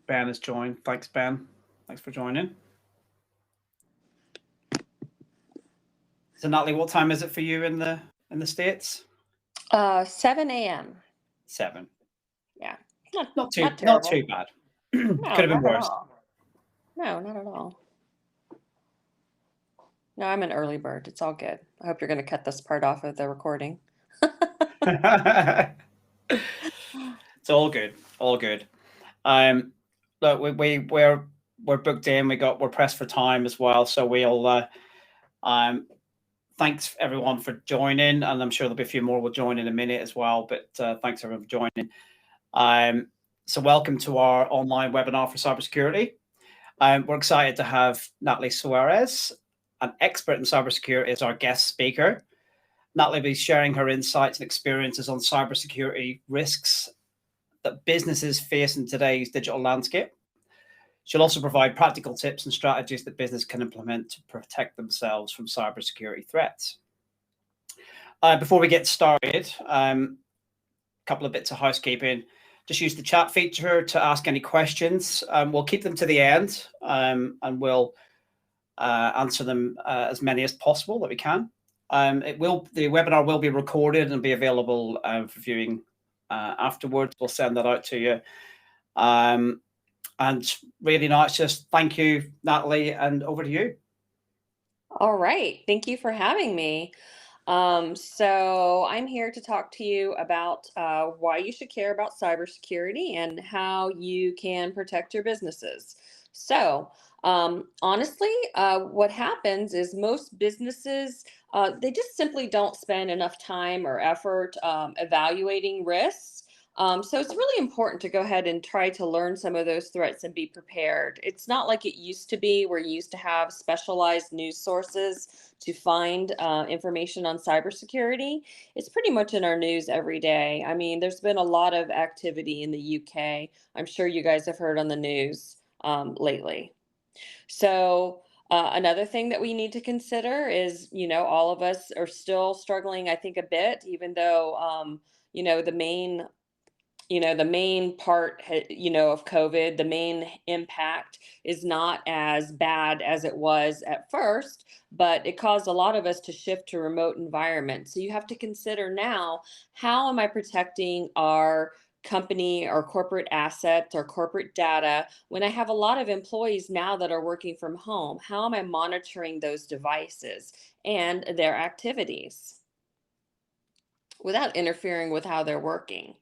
Ben has joined. Thanks, Ben. Thanks for joining. So, Natalie, what time is it for you in the States? 7 a.m. 7. Yeah, not Not too not not too terrible. bad. No, Could have been not at worse. all. No, not at all. No, I'm an early bird. It's all good. I hope you're going to cut this part off of the recording. It's all good. All good. Um, Look, we're booked in. We're pressed for time as well. So um, thanks everyone for joining, and I'm sure there'll be a few more will join in a minute as well. But thanks everyone for joining. Um, so welcome to our online webinar for cybersecurity. We're excited to have Natalie Suarez, an expert in cybersecurity, as our guest speaker. Natalie will be sharing her insights and experiences on cybersecurity risks that businesses face in today's digital landscape. She'll also provide practical tips and strategies that business can implement to protect themselves from cybersecurity threats. Before we get started, a couple of bits of housekeeping. Just use the chat feature to ask any questions. We'll keep them to the end, and we'll answer them as many as possible that we can. The webinar will be recorded and be available for viewing afterwards. We'll send that out to you. And really now it's just thank you, Natalie, and over to you. All right. Thank you for having me. So I'm here to talk to you about why you should care about cybersecurity and how you can protect your businesses. So, honestly, what happens is most businesses, they just simply don't spend enough time or effort evaluating risks. So it's really important to go ahead and try to learn some of those threats and be prepared. It's not like it used to be, where you used to have specialized news sources to find information on cybersecurity. It's pretty much in our news every day. I mean, there's been a lot of activity in the UK. I'm sure you guys have heard on the news lately. So, another thing that we need to consider is, all of us are still struggling, I think, a bit, even though, you know, the main the main part, of COVID, the main impact is not as bad as it was at first, but it caused a lot of us to shift to remote environments. So you have to consider now, how am I protecting our company or corporate assets or corporate data when I have a lot of employees now that are working from home? How am I monitoring those devices and their activities without interfering with how they're working?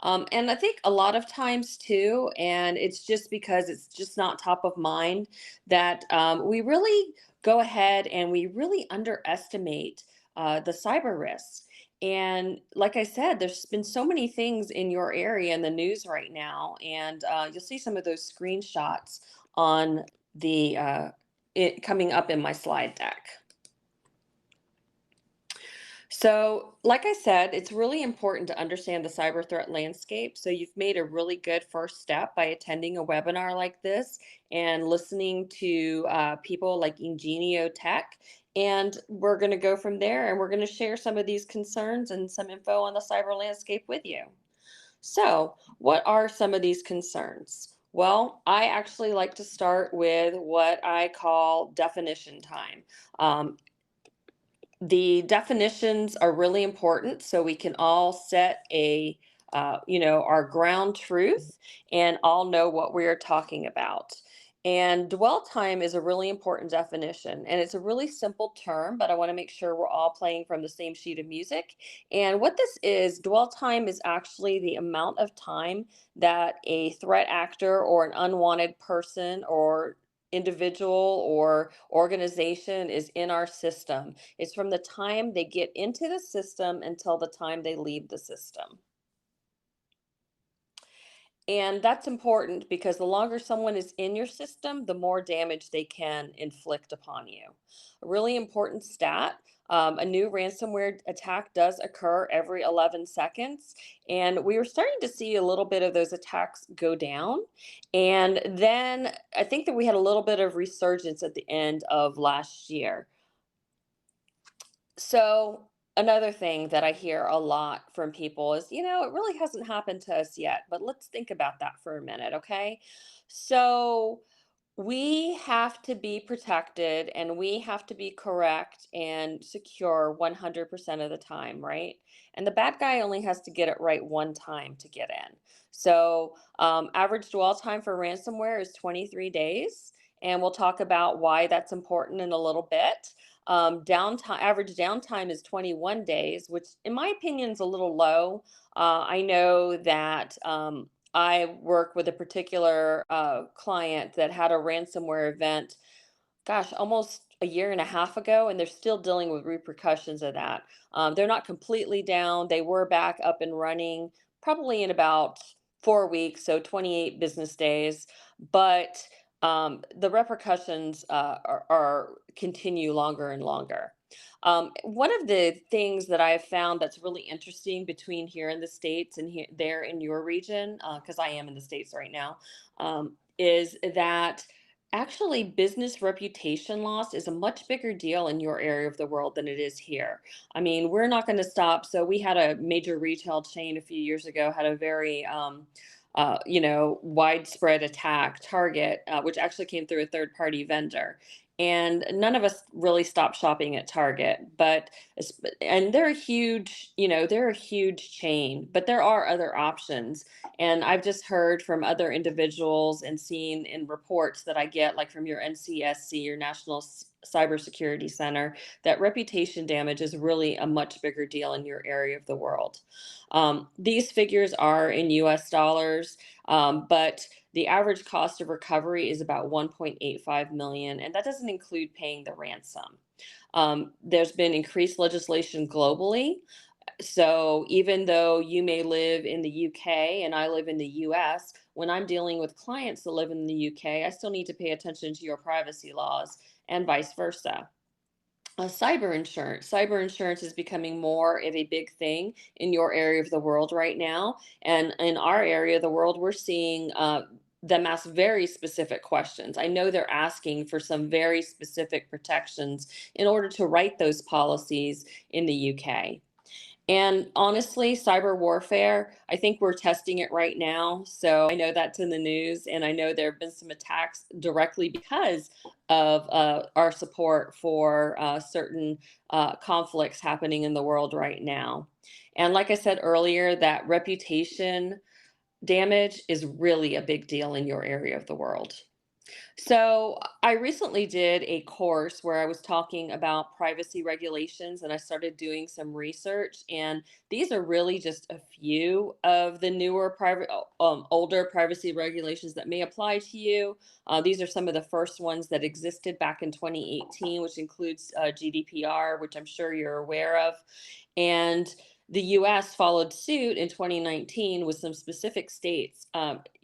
And I think a lot of times too, and it's just because it's just not top of mind, that we really go ahead and we really underestimate the cyber risks. And like I said, there's been so many things in your area in the news right now, and you'll see some of those screenshots on the it coming up in my slide deck. So, like I said, it's really important to understand the cyber threat landscape. So, you've made a really good first step by attending a webinar like this and listening to people like Ingenio Tech. And we're going to go from there, and we're going to share some of these concerns and some info on the cyber landscape with you. So, what are some of these concerns? Well, I actually like to start with what I call definition time. Um, the definitions are really important so we can all set our ground truth and all know what we are talking about. And dwell time is a really important definition, and it's a really simple term, but I want to make sure we're all playing from the same sheet of music. And what this is, dwell time is actually the amount of time that a threat actor or an unwanted person or individual or organization is in our system. It's from the time they get into the system until the time they leave the system. And that's important because the longer someone is in your system, the more damage they can inflict upon you. A really important stat, a new ransomware attack does occur every 11 seconds. And we were starting to see a little bit of those attacks go down. And then I think that we had a little bit of resurgence at the end of last year. So Another thing that I hear a lot from people is, it really hasn't happened to us yet, but let's think about that for a minute, okay? So, we have to be protected and we have to be correct and secure 100% of the time, right? And the bad guy only has to get it right one time to get in. So, average dwell time for ransomware is 23 days. And we'll talk about why that's important in a little bit. Downtime, average downtime is 21 days, which in my opinion is a little low. I know that I work with a particular client that had a ransomware event, gosh, almost a year and a half ago, and they're still dealing with repercussions of that. They're not completely down. They were back up and running probably in about 4 weeks, so 28 business days. But the repercussions are continue longer and longer. One of the things that I have found that's really interesting between here in the States and there in your region, because I am in the States right now, is that actually business reputation loss is a much bigger deal in your area of the world than it is here. I mean, we're not going to stop. So we had a major retail chain a few years ago had a very widespread attack target, which actually came through a third party vendor. And none of us really stopped shopping at Target, and they're a huge chain, but there are other options. And I've just heard from other individuals and seen in reports that I get, like from your NCSC, your National Cybersecurity Center, that reputation damage is really a much bigger deal in your area of the world. These figures are in US dollars, but the average cost of recovery is about 1.85 million, and that doesn't include paying the ransom. There's been increased legislation globally. So even though you may live in the UK and I live in the US, when I'm dealing with clients that live in the UK, I still need to pay attention to your privacy laws and vice versa. Cyber insurance is becoming more of a big thing in your area of the world right now. And in our area of the world, we're seeing them ask very specific questions. I know they're asking for some very specific protections in order to write those policies in the UK. And honestly, cyber warfare, I think we're testing it right now. So I know that's in the news, and I know there have been some attacks directly because of our support for certain conflicts happening in the world right now. And like I said earlier, that reputation damage is really a big deal in your area of the world. So I recently did a course where I was talking about privacy regulations and I started doing some research. And these are really just a few of the older privacy regulations that may apply to you. These are some of the first ones that existed back in 2018, which includes GDPR, which I'm sure you're aware of. And the US followed suit in 2019 with some specific states,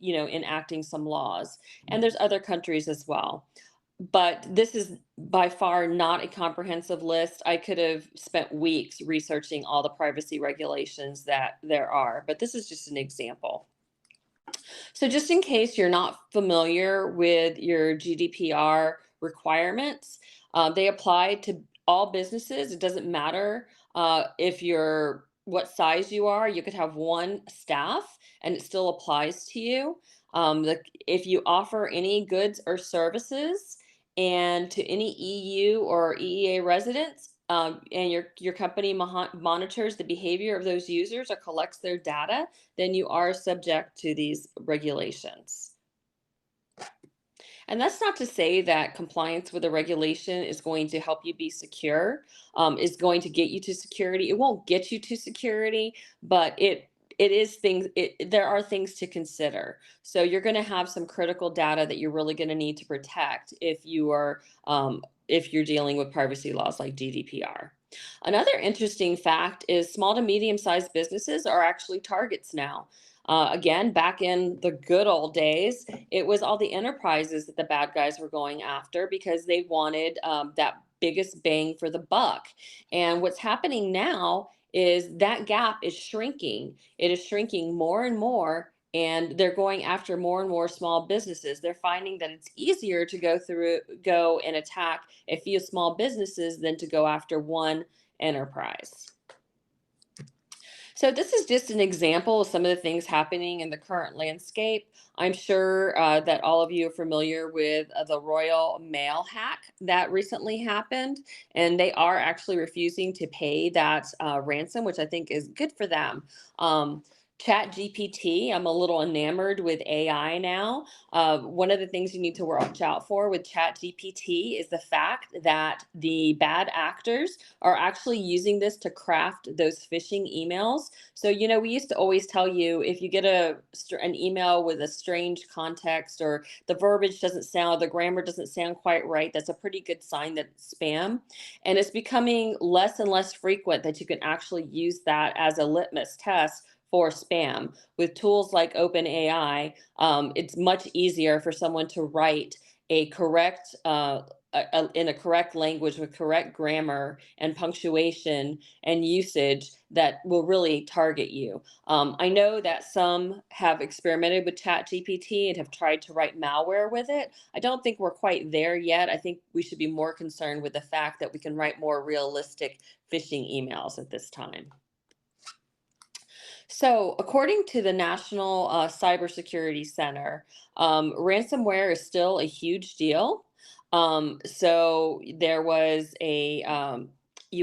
enacting some laws. And there's other countries as well. But this is by far not a comprehensive list. I could have spent weeks researching all the privacy regulations that there are, but this is just an example. So just in case you're not familiar with your GDPR requirements, they apply to all businesses. It doesn't matter if you're what size you are. You could have one staff and it still applies to you. If you offer any goods or services and to any EU or EEA residents, and your company monitors the behavior of those users or collects their data, then you are subject to these regulations. And that's not to say that compliance with a regulation is going to help you be secure, is going to get you to security. It won't get you to security, but there are things to consider. So you're going to have some critical data that you're really going to need to protect if you're dealing with privacy laws like GDPR. Another interesting fact is small to medium-sized businesses are actually targets now. Again, back in the good old days, it was all the enterprises that the bad guys were going after because they wanted that biggest bang for the buck. And what's happening now is that gap is shrinking. It is shrinking more and more, and they're going after more and more small businesses. They're finding that it's easier to go and attack a few small businesses than to go after one enterprise. So this is just an example of some of the things happening in the current landscape. I'm sure that all of you are familiar with the Royal Mail hack that recently happened, and they are actually refusing to pay that ransom, which I think is good for them. Chat GPT, I'm a little enamored with AI now. One of the things you need to watch out for with Chat GPT is the fact that the bad actors are actually using this to craft those phishing emails. So, we used to always tell you if you get an email with a strange context or the verbiage doesn't sound, the grammar doesn't sound quite right, that's a pretty good sign that it's spam. And it's becoming less and less frequent that you can actually use that as a litmus test for spam. With tools like OpenAI, it's much easier for someone to write a correct in a correct language with correct grammar and punctuation and usage that will really target you. I know that some have experimented with ChatGPT and have tried to write malware with it. I don't think we're quite there yet. I think we should be more concerned with the fact that we can write more realistic phishing emails at this time. So, according to the National Cybersecurity Center, ransomware is still a huge deal. So, you've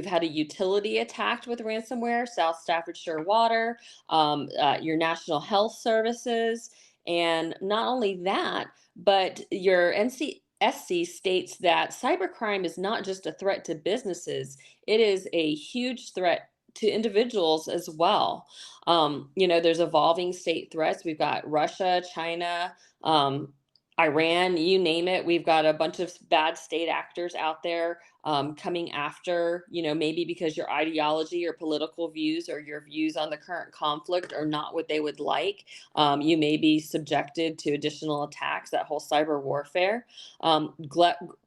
had a utility attacked with ransomware, South Staffordshire Water, your National Health Services, and not only that, but your NCSC states that cybercrime is not just a threat to businesses, it is a huge threat to individuals as well. There's evolving state threats. We've got Russia, China, Iran, you name it. We've got a bunch of bad state actors out there coming after, maybe because your ideology or political views or your views on the current conflict are not what they would like. You may be subjected to additional attacks, that whole cyber warfare.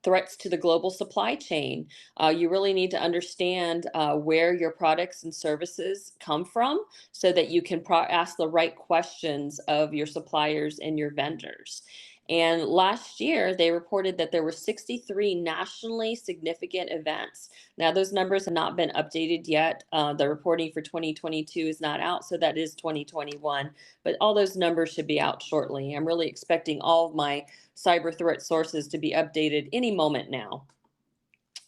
Threats to the global supply chain. You really need to understand where your products and services come from so that you can ask the right questions of your suppliers and your vendors. And last year, they reported that there were 63 nationally significant events. Now, those numbers have not been updated yet. The reporting for 2022 is not out, so that is 2021. But all those numbers should be out shortly. I'm really expecting all of my cyber threat sources to be updated any moment now.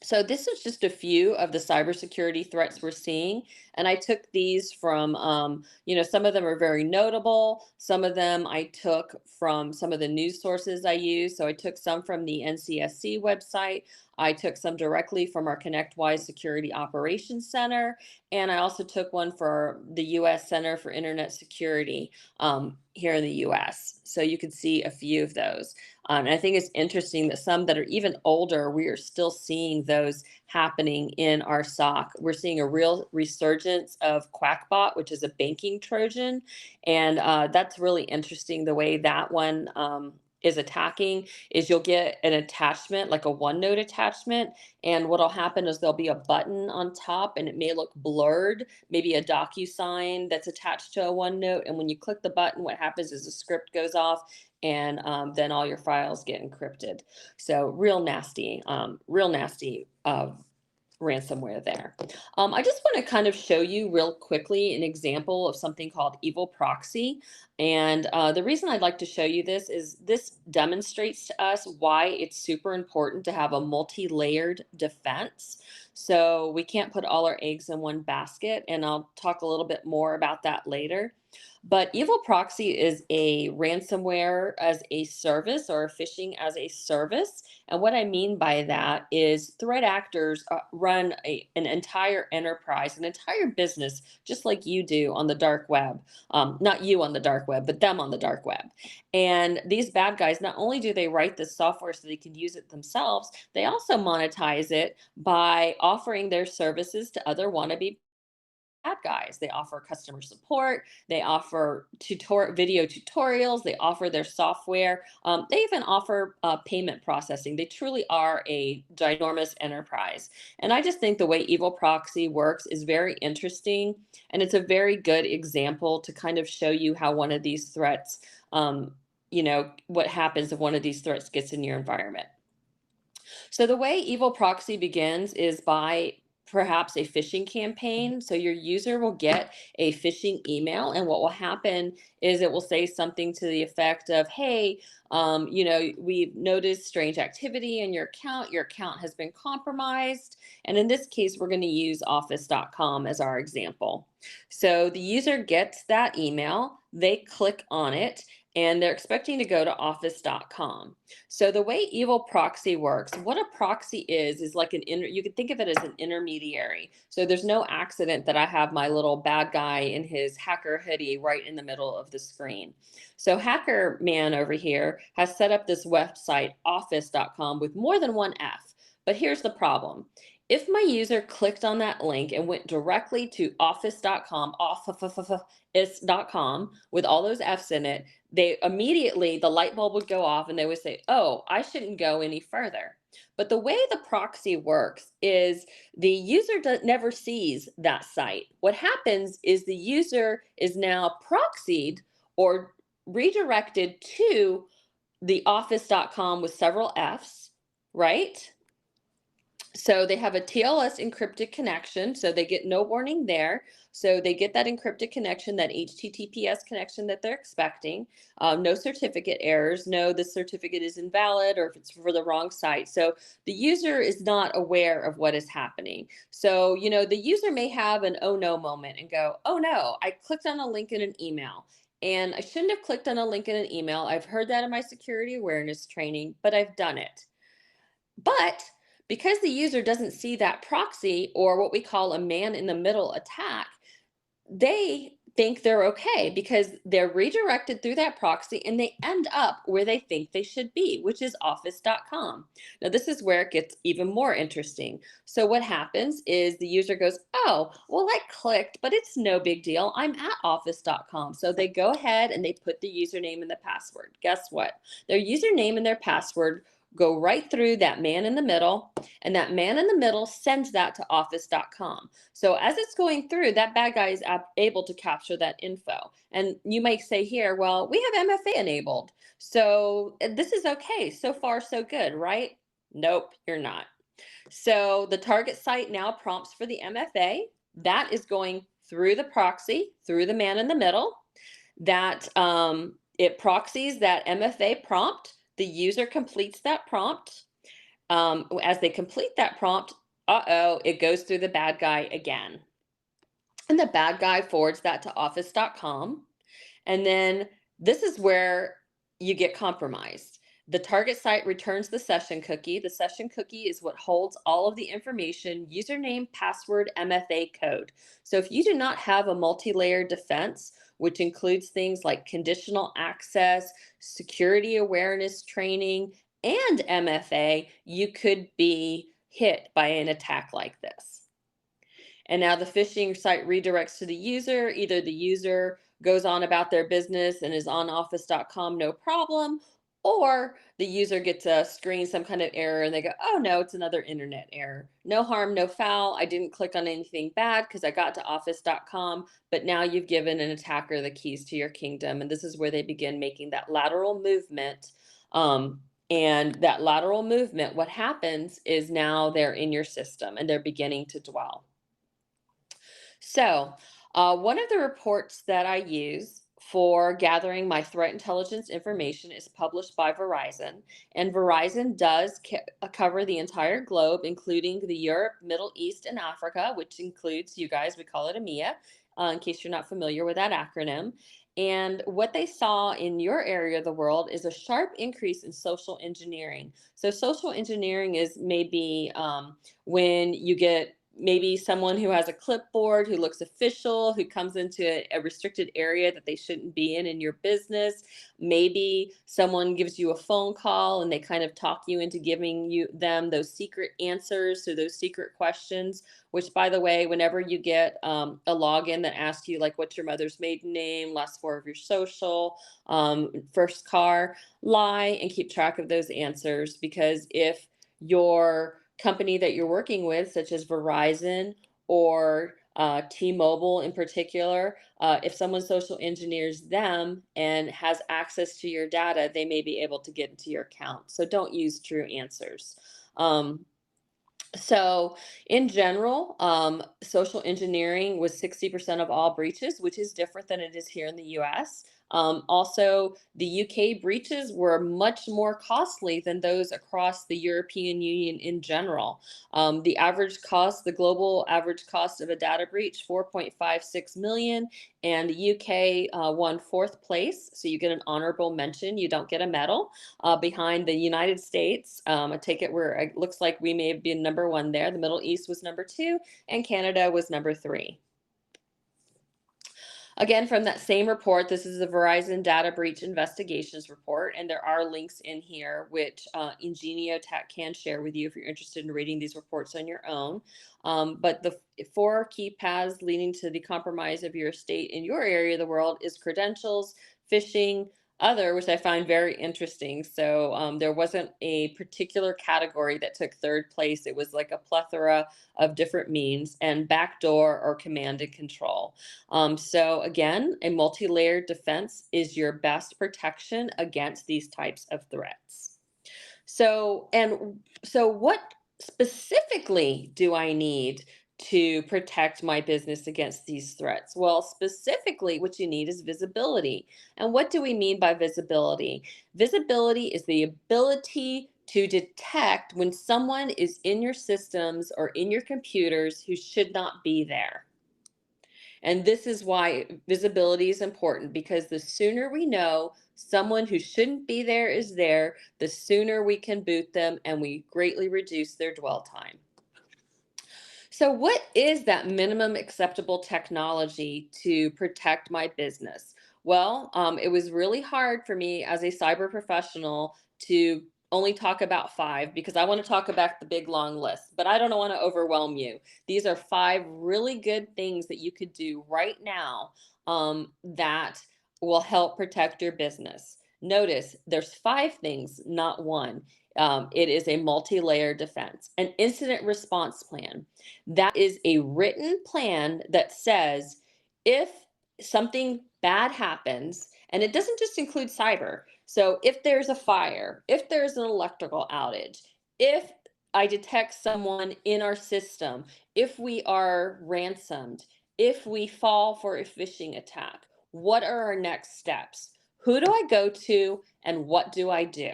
So this is just a few of the cybersecurity threats we're seeing, and I took these from, some of them are very notable. Some of them I took from some of the news sources I use. So I took some from the NCSC website. I took some directly from our Connectwise Security Operations Center, and I also took one for the U.S. Center for Internet Security here in the U.S. So you can see a few of those. And I think it's interesting that some that are even older, we are still seeing those happening in our SOC. We're seeing a real resurgence of Quackbot, which is a banking Trojan. And that's really interesting the way that one is attacking is you'll get an attachment like a OneNote attachment, and what'll happen is there'll be a button on top and it may look blurred, maybe a DocuSign that's attached to a OneNote, and when you click the button what happens is a script goes off and then all your files get encrypted. So real nasty ransomware there. I just want to kind of show you real quickly an example of something called Evil Proxy. And the reason I'd like to show you this is this demonstrates to us why it's super important to have a multi-layered defense. So we can't put all our eggs in one basket, and I'll talk a little bit more about that later. But Evil Proxy is a ransomware as a service or phishing as a service. And what I mean by that is threat actors run an entire enterprise, an entire business, just like you do on the dark web. Not you on the dark web, but them on the dark web. And these bad guys, not only do they write this software so they can use it themselves, they also monetize it by offering their services to other wannabe bad guys. They offer customer support, they offer video tutorials, they offer their software, they even offer payment processing. They truly are a ginormous enterprise. And I just think the way Evil Proxy works is very interesting, and it's a very good example to kind of show you how one of these threats, what happens if one of these threats gets in your environment. So the way Evil Proxy begins is by perhaps a phishing campaign. So your user will get a phishing email, and what will happen is it will say something to the effect of, hey, we've noticed strange activity in your account. Your account has been compromised. And in this case, we're going to use office.com as our example. So the user gets that email, they click on it, and they're expecting to go to office.com. So the way evil proxy works, what a proxy is like you can think of it as an intermediary. So there's no accident that I have my little bad guy in his hacker hoodie right in the middle of the screen. So hacker man over here has set up this website, office.com, with more than one F. But here's the problem. If my user clicked on that link and went directly to office.com, office.com, with all those F's in it, they immediately, the light bulb would go off and they would say, oh, I shouldn't go any further. But the way the proxy works is the user never sees that site. What happens is the user is now proxied or redirected to the office.com with several F's, right? So they have a TLS encrypted connection, so they get no warning there. So they get that encrypted connection, that HTTPS connection that they're expecting. No certificate errors. No, the certificate is invalid or if it's for the wrong site. So the user is not aware of what is happening. So, the user may have an oh no moment and go, oh no, I clicked on a link in an email. And I shouldn't have clicked on a link in an email. I've heard that in my security awareness training, but I've done it. But because the user doesn't see that proxy or what we call a man in the middle attack, they think they're okay because they're redirected through that proxy and they end up where they think they should be, which is office.com. Now, this is where it gets even more interesting. So what happens is the user goes, oh, well, I clicked, but it's no big deal. I'm at office.com. So they go ahead and they put the username and the password. Guess what? Their username and their password go right through that man in the middle, and that man in the middle sends that to office.com. So as it's going through, that bad guy is able to capture that info. And you might say here, well, we have MFA enabled, so this is okay. So far, so good, right? Nope, you're not. So the target site now prompts for the MFA. That is going through the proxy, through the man in the middle. That it proxies that MFA prompt. The user completes that prompt. As they complete that prompt, it goes through the bad guy again. And the bad guy forwards that to office.com. And then this is where you get compromised. The target site returns the session cookie. The session cookie is what holds all of the information, username, password, MFA code. So if you do not have a multi-layer defense, which includes things like conditional access, security awareness training, and MFA, you could be hit by an attack like this. And now the phishing site redirects to the user. Either the user goes on about their business and is on office.com, no problem, or the user gets a screen, some kind of error, and they go, oh no, it's another internet error. No harm, no foul. I didn't click on anything bad because I got to office.com, but now you've given an attacker the keys to your kingdom. And this is where they begin making that lateral movement. And that lateral movement, what happens is now they're in your system and they're beginning to dwell. So, one of the reports that I use for gathering my threat intelligence information is published by Verizon. And Verizon does cover the entire globe, including the Europe, Middle East, and Africa, which includes you guys, we call it EMEA, in case you're not familiar with that acronym. And what they saw in your area of the world is a sharp increase in social engineering. So social engineering is maybe when you get maybe someone who has a clipboard, who looks official, who comes into a restricted area that they shouldn't be in your business. Maybe someone gives you a phone call and they kind of talk you into giving them those secret answers to those secret questions, which, by the way, whenever you get a login that asks you, like, what's your mother's maiden name, last four of your social, first car, lie and keep track of those answers, because if your company that you're working with, such as Verizon or T-Mobile in particular, if someone social engineers them and has access to your data, they may be able to get into your account. So don't use true answers. So, in general, social engineering was 60% of all breaches, which is different than it is here in the US. Also, the UK breaches were much more costly than those across the European Union in general. The global average cost of a data breach, 4.56 million, and the UK won fourth place. So you get an honorable mention. You don't get a medal behind the United States. I take it where it looks like we may have been number one there. The Middle East was number two, and Canada was number three. Again, from that same report, this is the Verizon Data Breach Investigations Report, and there are links in here which Ingenio Tech can share with you if you're interested in reading these reports on your own. But the four key paths leading to the compromise of your estate in your area of the world is credentials, phishing, other, which I find very interesting. So there wasn't a particular category that took third place. It was like a plethora of different means, and backdoor or command and control. So again, a multi-layered defense is your best protection against these types of threats. So what specifically do I need to protect my business against these threats? Well, specifically, what you need is visibility. And what do we mean by visibility? Visibility is the ability to detect when someone is in your systems or in your computers who should not be there. And this is why visibility is important, because the sooner we know someone who shouldn't be there is there, the sooner we can boot them and we greatly reduce their dwell time. So, what is that minimum acceptable technology to protect my business? Well, it was really hard for me as a cyber professional to only talk about five, because I want to talk about the big long list, but I don't want to overwhelm you. These are five really good things that you could do right now that will help protect your business. Notice there's five things, not one. It is a multi-layer defense. An incident response plan. That is a written plan that says if something bad happens, and it doesn't just include cyber. So if there's a fire, if there's an electrical outage, if I detect someone in our system, if we are ransomed, if we fall for a phishing attack, what are our next steps? Who do I go to and what do I do?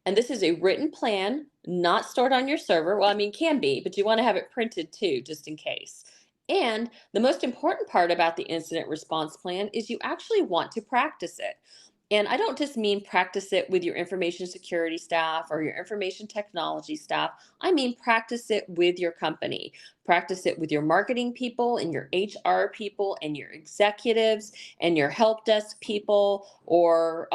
And this is a written plan, not stored on your server. Well, I mean, can be, but you want to have it printed too, just in case. And the most important part about the incident response plan is you actually want to practice it. And I don't just mean practice it with your information security staff or your information technology staff. I mean practice it with your company. Practice it with your marketing people and your HR people and your executives and your help desk people or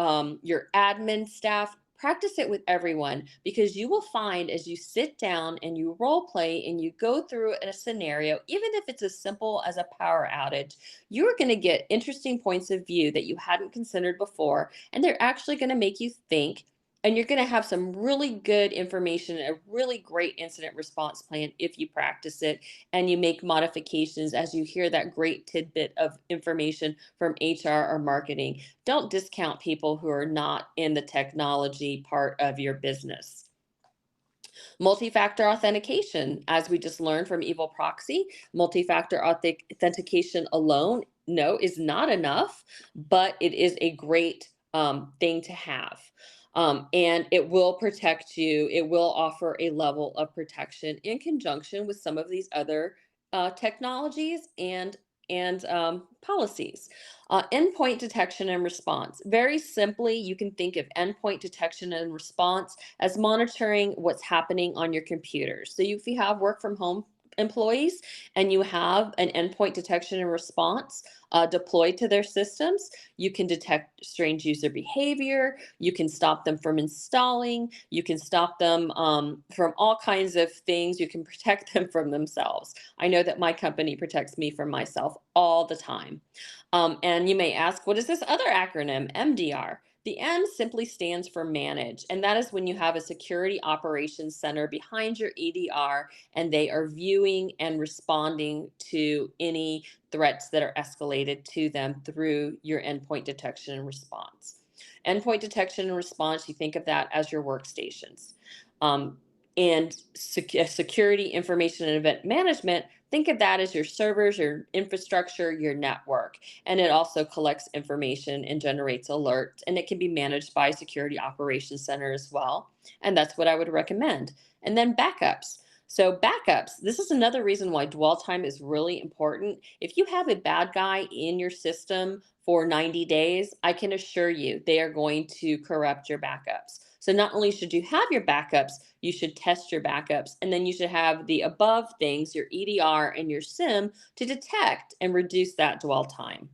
your admin staff. Practice it with everyone, because you will find as you sit down and you role play and you go through a scenario, even if it's as simple as a power outage, you're going to get interesting points of view that you hadn't considered before. And they're actually going to make you think. And you're going to have some really good information, a really great incident response plan if you practice it and you make modifications as you hear that great tidbit of information from HR or marketing. Don't discount people who are not in the technology part of your business. Multi-factor authentication, as we just learned from Evil Proxy, multi-factor authentication alone, no, is not enough, but it is a great thing to have. And it will protect you. It will offer a level of protection in conjunction with some of these other technologies and policies. Endpoint detection and response. Very simply, you can think of endpoint detection and response as monitoring what's happening on your computers. So if you have work from home employees and you have an endpoint detection and response deployed to their systems, you can detect strange user behavior, you can stop them from installing, you can stop them from all kinds of things, you can protect them from themselves. I know that my company protects me from myself all the time. And you may ask, what is this other acronym, MDR? The M simply stands for manage, and that is when you have a security operations center behind your EDR and they are viewing and responding to any threats that are escalated to them through your endpoint detection and response. Endpoint detection and response, you think of that as your workstations. And security, information, and event management, think of that as your servers, your infrastructure, your network. And it also collects information and generates alerts, and it can be managed by Security Operations Center as well. And that's what I would recommend. And then backups. So, backups, this is another reason why dwell time is really important. If you have a bad guy in your system for 90 days, I can assure you they are going to corrupt your backups. So, not only should you have your backups, you should test your backups, and then you should have the above things, your EDR and your SIM, to detect and reduce that dwell time.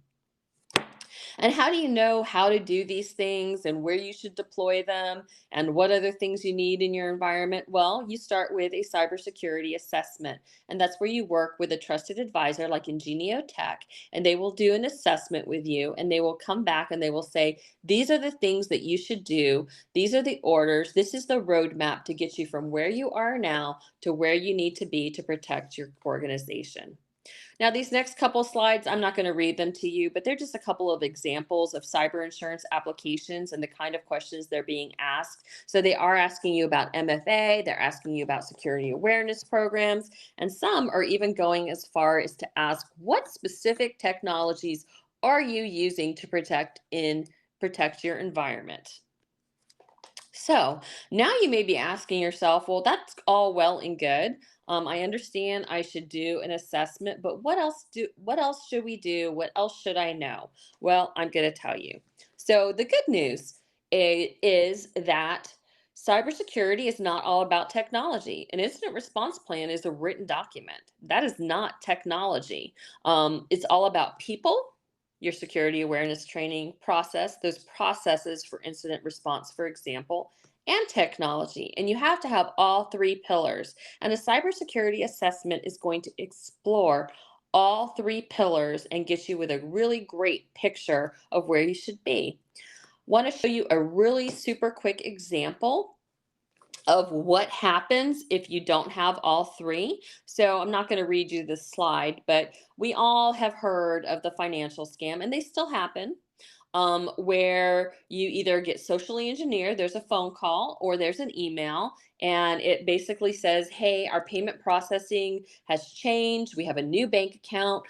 And how do you know how to do these things and where you should deploy them and what other things you need in your environment? Well, you start with a cybersecurity assessment. And that's where you work with a trusted advisor like Ingenio Tech, and they will do an assessment with you, and they will come back and they will say, these are the things that you should do. These are the orders. This is the roadmap to get you from where you are now to where you need to be to protect your organization. Now, these next couple slides, I'm not going to read them to you, but they're just a couple of examples of cyber insurance applications and the kind of questions they're being asked. So they are asking you about MFA, they're asking you about security awareness programs, and some are even going as far as to ask what specific technologies are you using to protect your environment. So now you may be asking yourself, well, that's all well and good. I understand I should do an assessment, but what else should we do? What else should I know? Well, I'm going to tell you. So the good news is that cybersecurity is not all about technology. An incident response plan is a written document. That is not technology. It's all about people, your security awareness training process, those processes for incident response, for example, and technology. And you have to have all three pillars. And a cybersecurity assessment is going to explore all three pillars and get you with a really great picture of where you should be. Want to show you a really super quick example of what happens if you don't have all three. So I'm not going to read you this slide, but we all have heard of the financial scam, and they still happen. Where you either get socially engineered, there's a phone call or there's an email, and it basically says, hey, our payment processing has changed. We have a new bank account.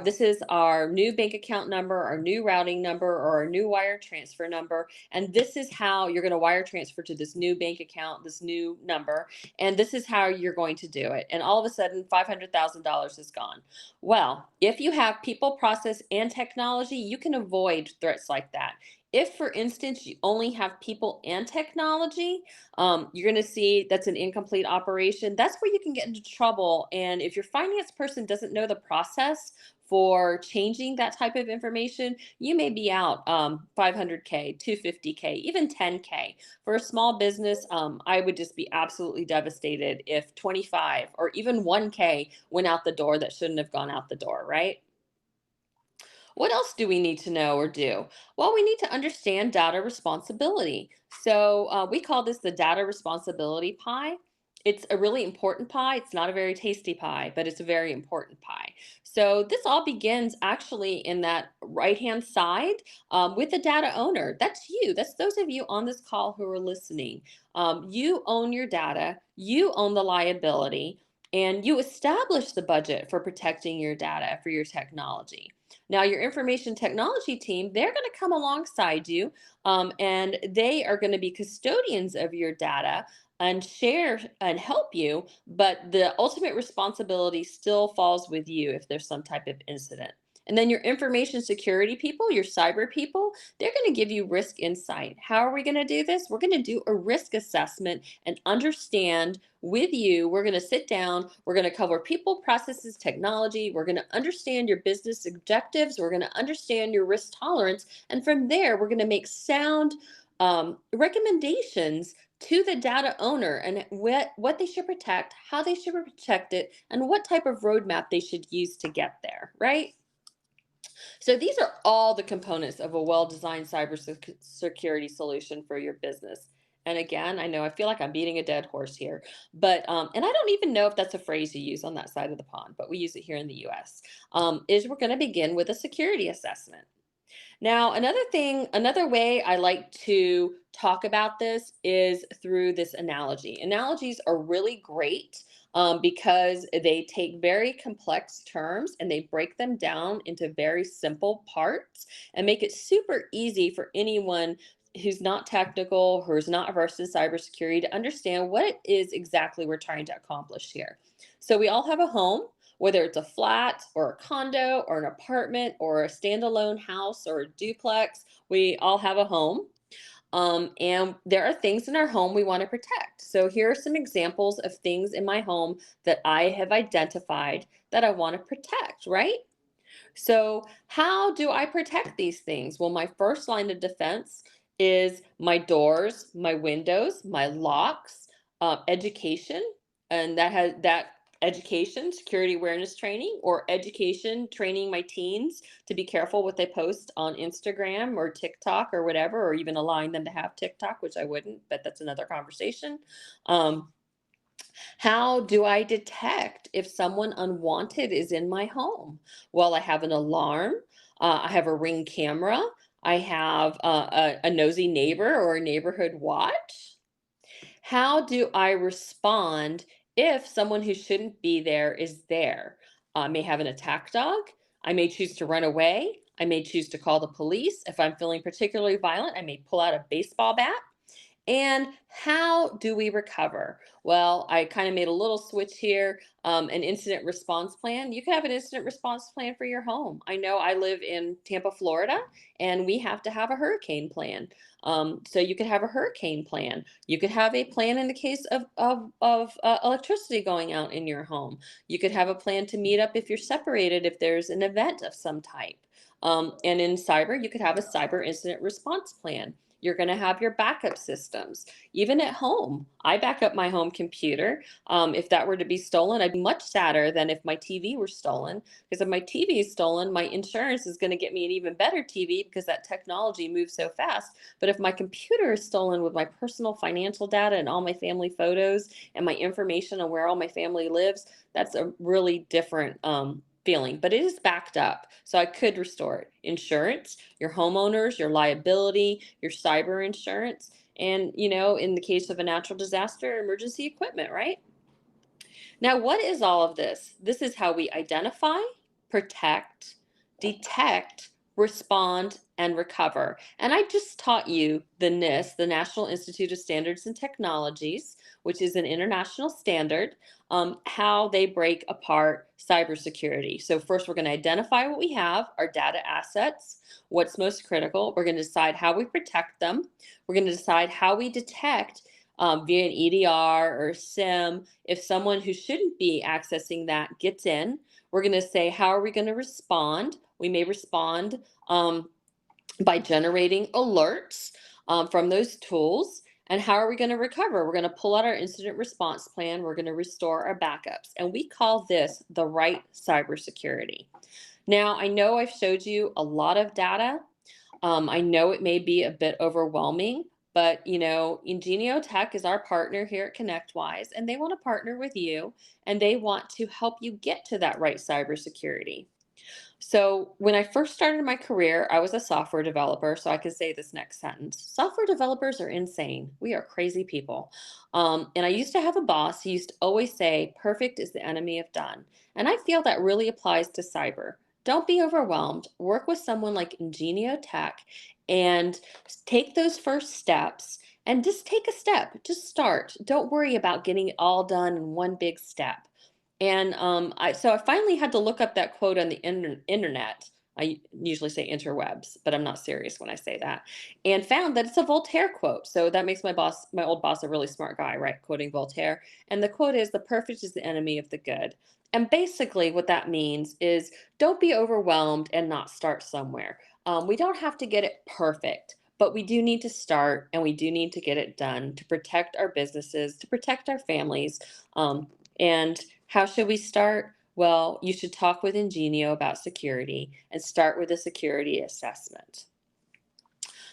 This is our new bank account number, our new routing number, or our new wire transfer number. And this is how you're going to wire transfer to this new bank account, this new number. And this is how you're going to do it. And all of a sudden, $500,000 is gone. Well, if you have people, process, and technology, you can avoid threats like that. If, for instance, you only have people and technology, you're going to see that's an incomplete operation. That's where you can get into trouble. And if your finance person doesn't know the process for changing that type of information, you may be out 500K, 250K, even 10K. For a small business, I would just be absolutely devastated if 25 or even 1K went out the door that shouldn't have gone out the door, right? What else do we need to know or do? Well, we need to understand data responsibility. So we call this the data responsibility pie. It's a really important pie. It's not a very tasty pie, but it's a very important pie. So this all begins actually in that right-hand side with the data owner. That's you. That's those of you on this call who are listening. You own your data. You own the liability. And you establish the budget for protecting your data for your technology. Now, your information technology team, they're going to come alongside you, and they are going to be custodians of your data and share and help you, but the ultimate responsibility still falls with you if there's some type of incident. And then your information security people, your cyber people, they're going to give you risk insight. How are we going to do this? We're going to do a risk assessment and understand with you. We're going to sit down. We're going to cover people, processes, technology. We're going to understand your business objectives. We're going to understand your risk tolerance. And from there, we're going to make sound recommendations to the data owner and what they should protect, how they should protect it, and what type of roadmap they should use to get there, right? So these are all the components of a well-designed cybersecurity solution for your business. And again, I know I feel like I'm beating a dead horse here, but and I don't even know if that's a phrase you use on that side of the pond, but we use it here in the U.S. Is we're going to begin with a security assessment. Now, another way I like to talk about this is through this analogy. Analogies are really great because they take very complex terms and they break them down into very simple parts and make it super easy for anyone who's not technical, who's not versed in cybersecurity to understand what it is exactly we're trying to accomplish here. So we all have a home, whether it's a flat or a condo or an apartment or a standalone house or a duplex, we all have a home. And there are things in our home we want to protect. So here are some examples of things in my home that I have identified that I want to protect, right? So, how do I protect these things? Well, my first line of defense is my doors, my windows, my locks, education, and that education, security awareness training, or education training my teens to be careful what they post on Instagram or TikTok or whatever, or even allowing them to have TikTok, which I wouldn't, but that's another conversation. Um, how do I detect if someone unwanted is in my home? Well, I have an alarm, I have a ring camera, I have a nosy neighbor or a neighborhood watch. How do I respond if someone who shouldn't be there is there? I may have an attack dog. I may choose to run away. I may choose to call the police. If I'm feeling particularly violent, I may pull out a baseball bat. And how do we recover? Well, I kind of made a little switch here. An incident response plan. You can have an incident response plan for your home. I know I live in Tampa, Florida, and we have to have a hurricane plan. So you could have a hurricane plan. You could have a plan in the case of electricity going out in your home. You could have a plan to meet up if you're separated, if there's an event of some type. And in cyber, you could have a cyber incident response plan. You're going to have your backup systems. Even at home, I back up my home computer. If that were to be stolen, I'd be much sadder than if my TV were stolen. Because if my TV is stolen, my insurance is going to get me an even better TV because that technology moves so fast. But if my computer is stolen with my personal financial data and all my family photos and my information on where all my family lives, that's a really different feeling, but it is backed up. So I could restore it. Insurance, your homeowners, your liability, your cyber insurance, and, in the case of a natural disaster, emergency equipment, right? Now, what is all of this? This is how we identify, protect, detect, respond, and recover. And I just taught you the NIST, the National Institute of Standards and Technologies, which is an international standard, how they break apart cybersecurity. So, first, we're going to identify what we have, our data assets, what's most critical. We're going to decide how we protect them. We're going to decide how we detect via an EDR or SIM. If someone who shouldn't be accessing that gets in, we're going to say, how are we going to respond? We may respond by generating alerts from those tools. And how are we going to recover? We're going to pull out our incident response plan. We're going to restore our backups. And we call this the right cybersecurity. Now, I know I've showed you a lot of data. I know it may be a bit overwhelming, but Ingenio Tech is our partner here at Connectwise, and they want to partner with you and they want to help you get to that right cybersecurity. So, when I first started my career, I was a software developer, so I could say this next sentence. Software developers are insane. We are crazy people. And I used to have a boss who used to always say, perfect is the enemy of done. And I feel that really applies to cyber. Don't be overwhelmed. Work with someone like Ingenio Tech and take those first steps and just take a step. Just start. Don't worry about getting it all done in one big step. And I finally had to look up that quote on the internet. I usually say interwebs, but I'm not serious when I say that. And found that it's a Voltaire quote. So that makes my old boss, a really smart guy, right? Quoting Voltaire. And the quote is, "The perfect is the enemy of the good." And basically, what that means is don't be overwhelmed and not start somewhere. We don't have to get it perfect, but we do need to start and we do need to get it done to protect our businesses, to protect our families. And how should we start? Well, you should talk with Ingenio about security and start with a security assessment.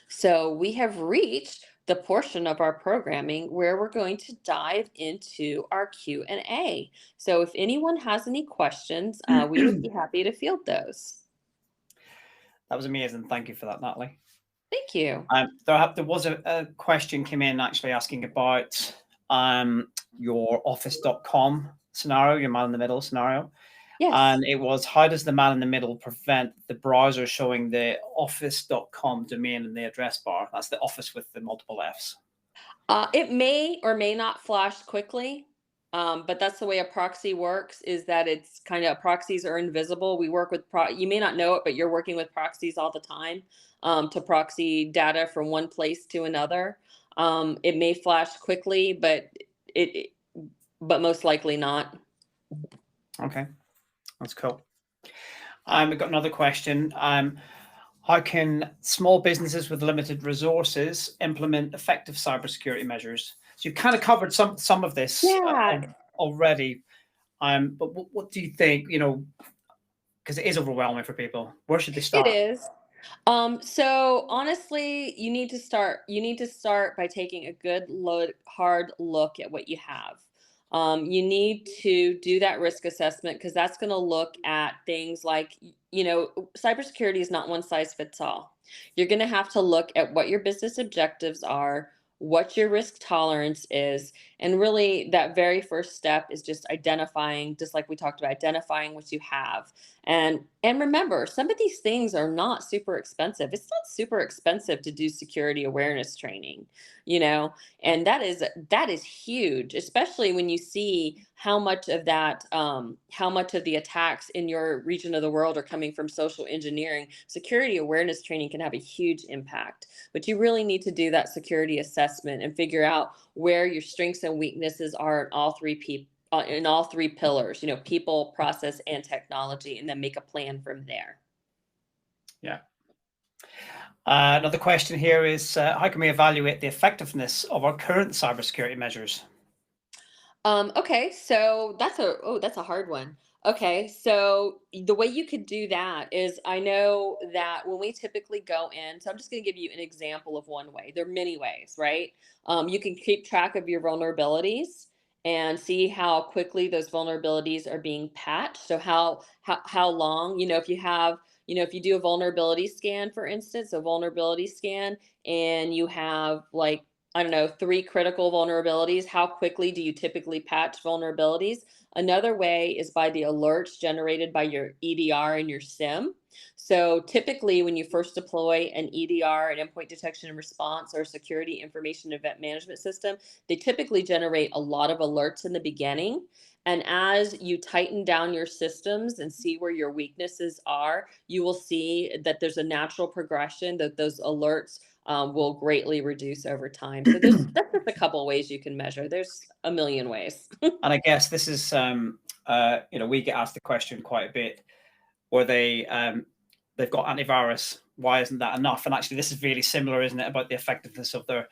So we have reached the portion of our programming where we're going to dive into our Q&A. So if anyone has any questions, we would be happy to field those. That was amazing. Thank you for that, Natalie. Thank you. There was a question came in actually asking about your office.com scenario, your man in the middle scenario. Yes. And it was, how does the man in the middle prevent the browser showing the office.com domain in the address bar? That's the office with the multiple Fs. It may or may not flash quickly, but that's the way a proxy works, is that it's kind of, proxies are invisible. We work with, you may not know it, but you're working with proxies all the time, to proxy data from one place to another. It may flash quickly, but most likely not. Okay, that's cool. We've got another question. How can small businesses with limited resources implement effective cybersecurity measures? So you've kind of covered some of this already. But what do you think? You know, because it is overwhelming for people. Where should they start? It is. So honestly, you need to start by taking a hard look at what you have. You need to do that risk assessment, because that's going to look at things like, cybersecurity is not one size fits all. You're going to have to look at what your business objectives are, what your risk tolerance is, and really that very first step is just identifying, just like we talked about, identifying what you have. And remember, some of these things are not super expensive. It's not super expensive to do security awareness training, and that is huge, especially when you see how much of the attacks in your region of the world are coming from social engineering. Security awareness training can have a huge impact, but you really need to do that security assessment and figure out where your strengths and weaknesses are in all three pillars, people, process, and technology, and then make a plan from there. Yeah. Another question here is, how can we evaluate the effectiveness of our current cybersecurity measures? Okay, so that's a hard one. Okay, so the way you could do that is, I know that when we typically go in, so I'm just going to give you an example of one way. There are many ways, right? You can keep track of your vulnerabilities and see how quickly those vulnerabilities are being patched. So how long, if you do a vulnerability scan, for instance, a vulnerability scan, and you have, like, I don't know, 3 critical vulnerabilities, how quickly do you typically patch vulnerabilities? Another way is by the alerts generated by your EDR and your SIM. So typically when you first deploy an EDR, an endpoint detection and response, or security information event management system, they typically generate a lot of alerts in the beginning. And as you tighten down your systems and see where your weaknesses are, you will see that there's a natural progression, that those alerts will greatly reduce over time. So that's just a couple of ways you can measure. There's a million ways. And I guess this is, we get asked the question quite a bit, where they've got antivirus. Why isn't that enough? And actually, this is really similar, isn't it, about the effectiveness of their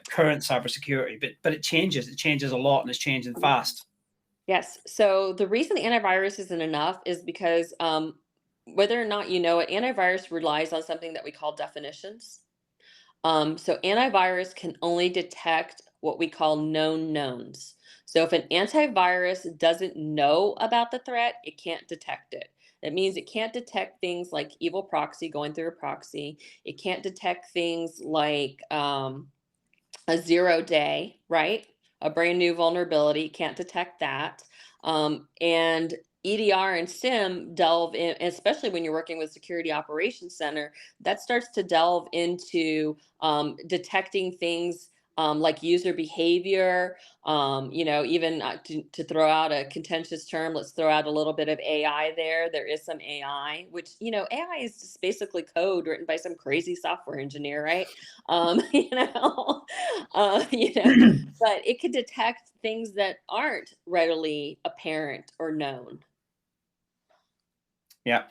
current cybersecurity? But it changes. It changes a lot, and it's changing fast. Yes. So the reason the antivirus isn't enough is because, whether or not you know it, antivirus relies on something that we call definitions. So antivirus can only detect what we call known knowns. So if an antivirus doesn't know about the threat, it can't detect it. That means it can't detect things like evil proxy going through a proxy. It can't detect things like, a 0-day, right? A brand new vulnerability, can't detect that. And EDR and SIM delve in, especially when you're working with Security Operations Center, that starts to delve into, detecting things, like user behavior, even, to throw out a contentious term, let's throw out a little bit of AI there. There is some AI, which, AI is just basically code written by some crazy software engineer, right? You know, but it could detect things that aren't readily apparent or known. Yeah.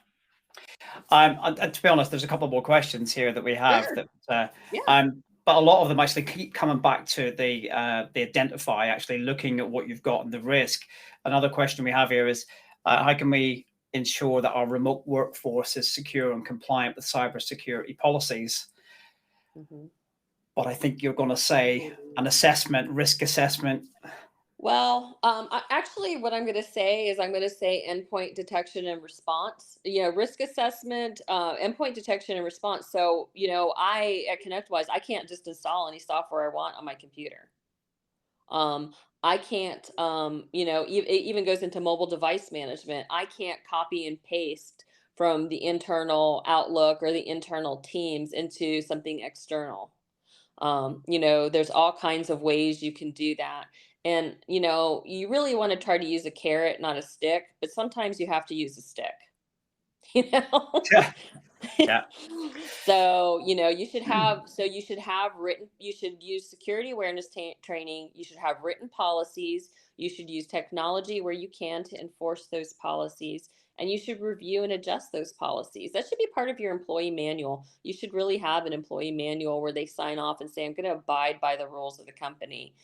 And to be honest, there's a couple more questions here that we have Sure. that, Yeah. but a lot of them actually keep coming back to the identify, actually looking at what you've got and the risk. Another question we have here is, how can we ensure that our remote workforce is secure and compliant with cybersecurity policies? Mhm. But I think you're going to say an assessment, risk assessment. Well, actually, what I'm going to say is I'm going to say endpoint detection and response. Risk assessment, endpoint detection and response. So, I at Connectwise, I can't just install any software I want on my computer. Um, I can't, it even goes into mobile device management. I can't copy and paste from the internal Outlook or the internal Teams into something external. There's all kinds of ways you can do that. And, you really want to try to use a carrot, not a stick, but sometimes you have to use a stick, you know? Yeah, yeah, You should have written, you should use security awareness training, you should have written policies, you should use technology where you can to enforce those policies, and you should review and adjust those policies. That should be part of your employee manual. You should really have an employee manual where they sign off and say, I'm going to abide by the rules of the company.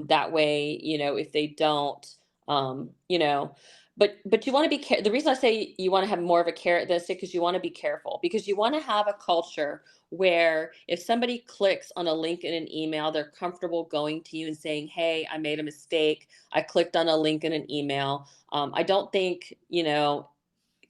That way, if they don't, um, you know, but you want to the reason I say you want to have more of a carrot than a stick is you want to be careful, because you want to have a culture where if somebody clicks on a link in an email, they're comfortable going to you and saying, hey, I made a mistake, I clicked on a link in an email. I don't think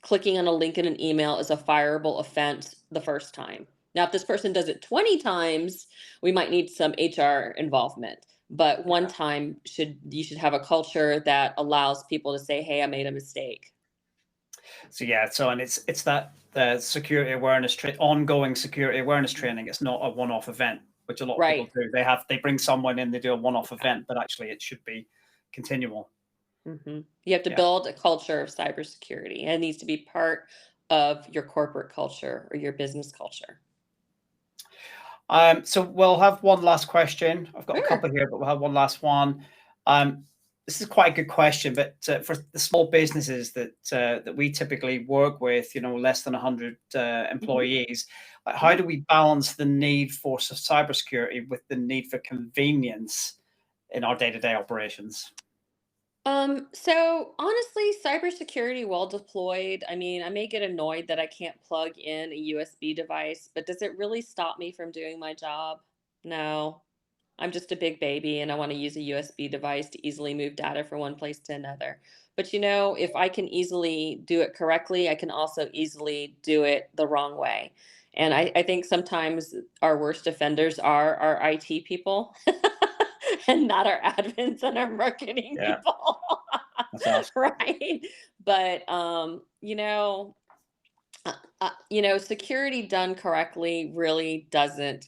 clicking on a link in an email is a fireable offense the first time. Now, if this person does it 20 times, we might need some HR involvement. But one yeah. time you should have a culture that allows people to say, "Hey, I made a mistake." So yeah, so and it's that the security awareness ongoing security awareness training. It's not a one-off event, which a lot of people Right. do. They bring someone in, they do a one-off event, but actually it should be continual. You have to Yeah. build a culture of cybersecurity, and it needs to be part of your corporate culture or your business culture. So we'll have one last question. I've got a Sure. couple here, but we'll have one last one. This is quite a good question, but for the small businesses that we typically work with, less than 100 Mhm. employees, like how Yeah. do we balance the need for cybersecurity with the need for convenience in our day-to-day operations? So honestly, cybersecurity well deployed. I mean, I may get annoyed that I can't plug in a USB device, but does it really stop me from doing my job? No. I'm just a big baby and I want to use a USB device to easily move data from one place to another. But if I can easily do it correctly, I can also easily do it the wrong way. And I think sometimes our worst offenders are our IT people and not our admins and our marketing Yeah, people. that's us. Right. But, security done correctly really doesn't.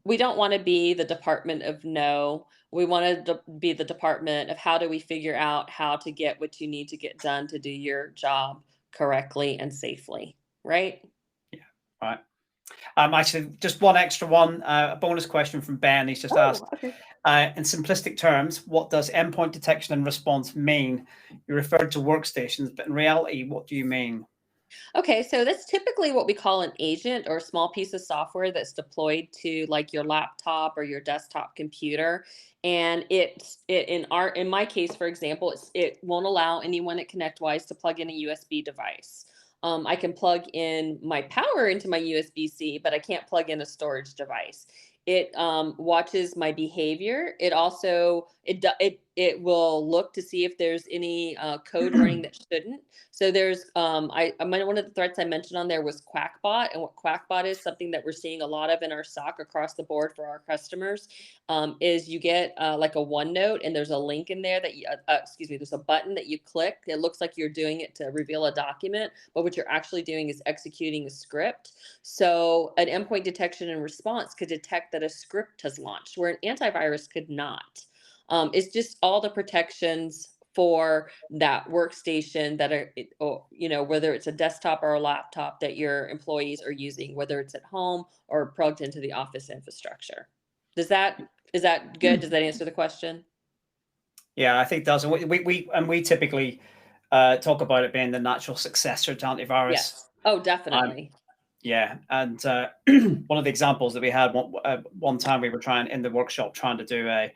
We don't want to be the department of no. We want to be the department of how do we figure out how to get what you need to get done to do your job correctly and safely. Right? Yeah, right. Actually, just one extra one, a bonus question from Ben. He's just Oh, asked, okay. in simplistic terms, what does endpoint detection and response mean? You referred to workstations, but in reality, what do you mean? Okay, so that's typically what we call an agent or a small piece of software that's deployed to like your laptop or your desktop computer. And in my case, for example, it won't allow anyone at ConnectWise to plug in a USB device. I can plug in my power into my USB-C, but I can't plug in a storage device. It watches my behavior. It also it will look to see if there's any code running that shouldn't. So there's one of the threats I mentioned on there was Quackbot, and what Quackbot is, something that we're seeing a lot of in our SOC across the board for our customers, is you get like a OneNote, and there's a link in there that excuse me, there's a button that you click. It looks like you're doing it to reveal a document, but what you're actually doing is executing a script. So an endpoint detection and response could detect that a script has launched, where an antivirus could not. It's just all the protections for that workstation that are, whether it's a desktop or a laptop that your employees are using, whether it's at home or plugged into the office infrastructure. Is that good? Does that answer the question? Yeah, I think that's we typically talk about it being the natural successor to antivirus. Yes. Oh, Um, definitely. yeah, and one of the examples that we had one time we were trying in the workshop trying to do a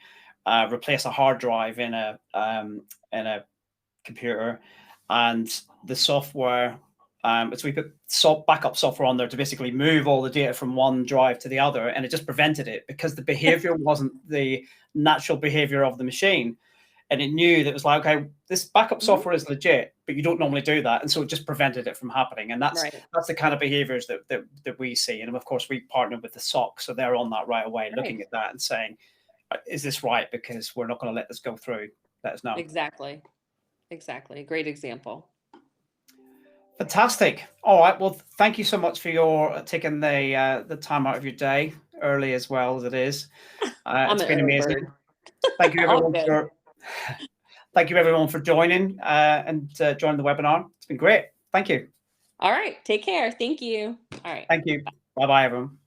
replace a hard drive in a computer, and the software. So we put backup software on there to basically move all the data from one drive to the other, and it just prevented it because the behavior wasn't the natural behavior of the machine. and it knew that it was like, okay, this backup software is legit, but you don't normally do that, and so it just prevented it from happening. And that's the kind of behaviors that we see. And of course, we partner with the SOC, so they're on that right away, looking at that and saying, is this right? Because we're not going to let this go through. Let us know. Exactly. Great example. Fantastic. All right. Well, thank you so much for your taking the time out of your day, early as well as it is. It's been amazing. Thank you everyone for joining and joining the webinar. It's been great. Thank you. All right. Take care. Thank you. All right. Thank you. Bye-bye, everyone.